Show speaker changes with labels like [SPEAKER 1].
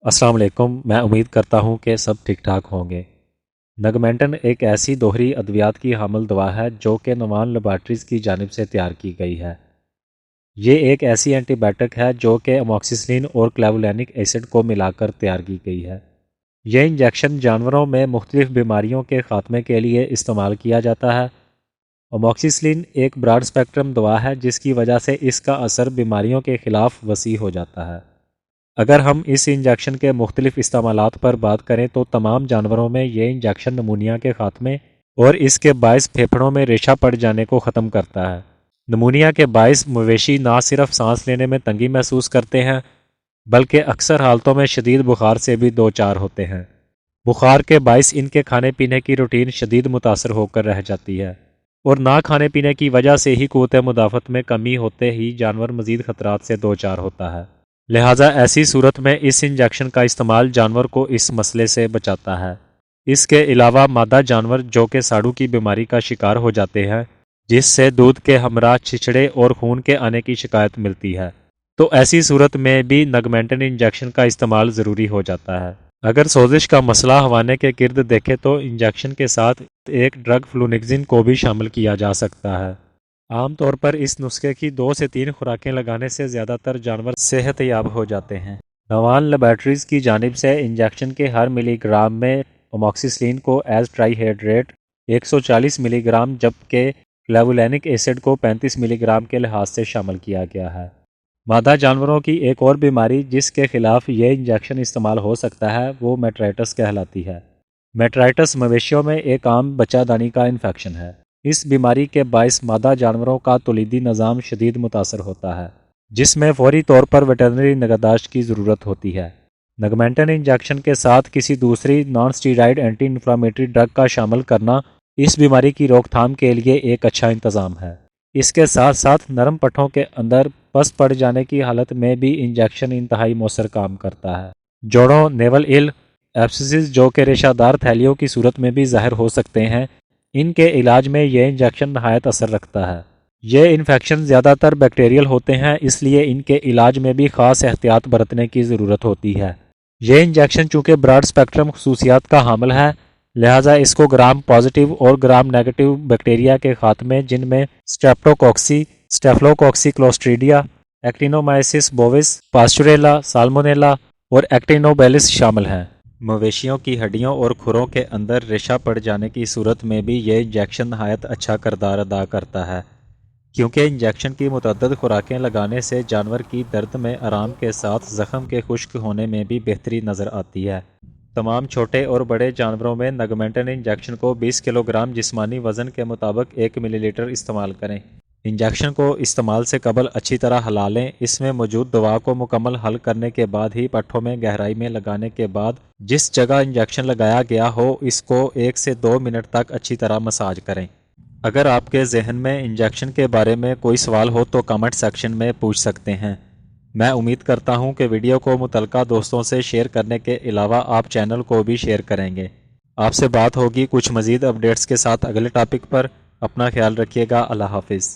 [SPEAKER 1] अस्सलाम वालेकुम। मैं उम्मीद करता हूँ कि सब ठीक ठाक होंगे। नगमेंटन एक ऐसी दोहरी अद्वियात की हामिल दवा है जो कि नुमान लेबॉरेटरीज़ की जानिब से तैयार की गई है। ये एक ऐसी एंटीबायोटिक है जो कि अमोक्सिसिलिन और क्लेवुलैनिक एसिड को मिलाकर तैयार की गई है। यह इंजेक्शन जानवरों में मुख्तलिफ बीमारियों के ख़ात्मे के लिए इस्तेमाल किया जाता है। अमोक्सिसिलिन एक ब्रॉड स्पेक्ट्रम दवा है जिसकी वजह से इसका असर बीमारियों के ख़िलाफ़ वसी हो जाता है। अगर हम इस इंजेक्शन के मुख्तलिफ इस्तेमालात पर बात करें तो तमाम जानवरों में ये इंजेक्शन नमूनिया के ख़ात्मे और इसके बायस फेफड़ों में रेशा पड़ जाने को ख़त्म करता है। नमूनिया के बायस मवेशी ना सिर्फ सांस लेने में तंगी महसूस करते हैं बल्कि अक्सर हालतों में शदीद बुखार से भी दो चार होते हैं। बुखार के बायस इनके खाने पीने की रूटीन शदीद मुतासर होकर रह जाती है और ना खाने पीने की वजह से ही क़ुव्वत मुदाफ़त में कमी होते ही जानवर मज़ीद ख़तरात से दो चार होता है। लिहाजा ऐसी सूरत में इस इंजेक्शन का इस्तेमाल जानवर को इस मसले से बचाता है। इसके अलावा मादा जानवर जो कि साड़ू की बीमारी का शिकार हो जाते हैं जिससे दूध के हमरा छिछड़े और खून के आने की शिकायत मिलती है, तो ऐसी सूरत में भी नगमेंटन इंजेक्शन का इस्तेमाल ज़रूरी हो जाता है। अगर सोजिश का मसला हवाने के गिर्द देखें तो इंजेक्शन के साथ एक ड्रग फ्लूनिक्सिन को भी शामिल किया जा सकता है। आम तौर पर इस नुस्खे की 2 से 3 खुराकें लगाने से ज़्यादातर जानवर सेहतयाब हो जाते हैं। नवान लेबॉरेटरीज़ की जानिब से इंजेक्शन के हर मिलीग्राम में अमोक्सिसिलिन को एज ट्राईहाइड्रेट 140 मिलीग्राम जबकि क्लेवुलैनिक एसिड को 35 मिलीग्राम के लिहाज से शामिल किया गया है। मादा जानवरों की एक और बीमारी जिसके खिलाफ ये इंजेक्शन इस्तेमाल हो सकता है वो मेट्राइटिस कहलाती है। मेट्राइटिस मवेशियों में एक आम बच्चादानी का इन्फेक्शन है। इस बीमारी के बायस मादा जानवरों का तौलीदी निज़ाम शदीद मुतासर होता है जिसमें फौरी तौर पर वेटरनरी निगहदाश्त की ज़रूरत होती है। नगमेंटन इंजेक्शन के साथ किसी दूसरी non steroid anti inflammatory drug का शामिल करना इस बीमारी की रोकथाम के लिए एक अच्छा इंतज़ाम है। इसके साथ साथ नरम पट्ठों के अंदर पस पड़ जाने की हालत में भी इंजेक्शन इंतहाई मौसर काम करता है। जोड़ों, नेवल इल, एब्सिसिस जो कि रेशादार थैलियों की सूरत में भी ज़ाहिर हो सकते हैं, इनके इलाज में यह इंजेक्शन नहायत असर रखता है। ये इन्फेक्शन ज़्यादातर बैक्टीरियल होते हैं इसलिए इनके इलाज में भी ख़ास एहतियात बरतने की ज़रूरत होती है। यह इंजेक्शन चूँकि ब्रॉड स्पेक्ट्रम खसूसियात का हामिल है लिहाजा इसको ग्राम पॉजिटिव और ग्राम नेगेटिव बैक्टीरिया के ख़ात्मे जिनमें streptococci, staphylococci clostridia, actinomyces bovis, pasteurella, salmonella और एक्टिनोबेलिस शामिल हैं। मवेशियों की हड्डियों और खुरों के अंदर रेशा पड़ जाने की सूरत में भी यह इंजेक्शन नहायत अच्छा किरदार अदा करता है क्योंकि इंजेक्शन की मुतअद्दिद खुराकें लगाने से जानवर की दर्द में आराम के साथ ज़ख़म के खुश्क होने में भी बेहतरी नज़र आती है। तमाम छोटे और बड़े जानवरों में नगमेंटन इंजेक्शन को 20 किलोग्राम जिस्मानी वज़न के मुताबिक 1 मिलीलीटर इस्तेमाल करें। इंजेक्शन को इस्तेमाल से कबल अच्छी तरह हिला लें। इसमें मौजूद दवा को मुकम्मल हल करने के बाद ही पट्ठों में गहराई में लगाने के बाद जिस जगह इंजेक्शन लगाया गया हो इसको 1 से 2 मिनट तक अच्छी तरह मसाज करें। अगर आपके जहन में इंजेक्शन के बारे में कोई सवाल हो तो कमेंट सेक्शन में पूछ सकते हैं। मैं उम्मीद करता हूं कि वीडियो को मुतलका दोस्तों से शेयर करने के अलावा आप चैनल को भी शेयर करेंगे। आपसे बात होगी कुछ मज़ीद अपडेट्स के साथ अगले टॉपिक पर। अपना ख्याल रखिएगा। अल्लाह हाफिज़।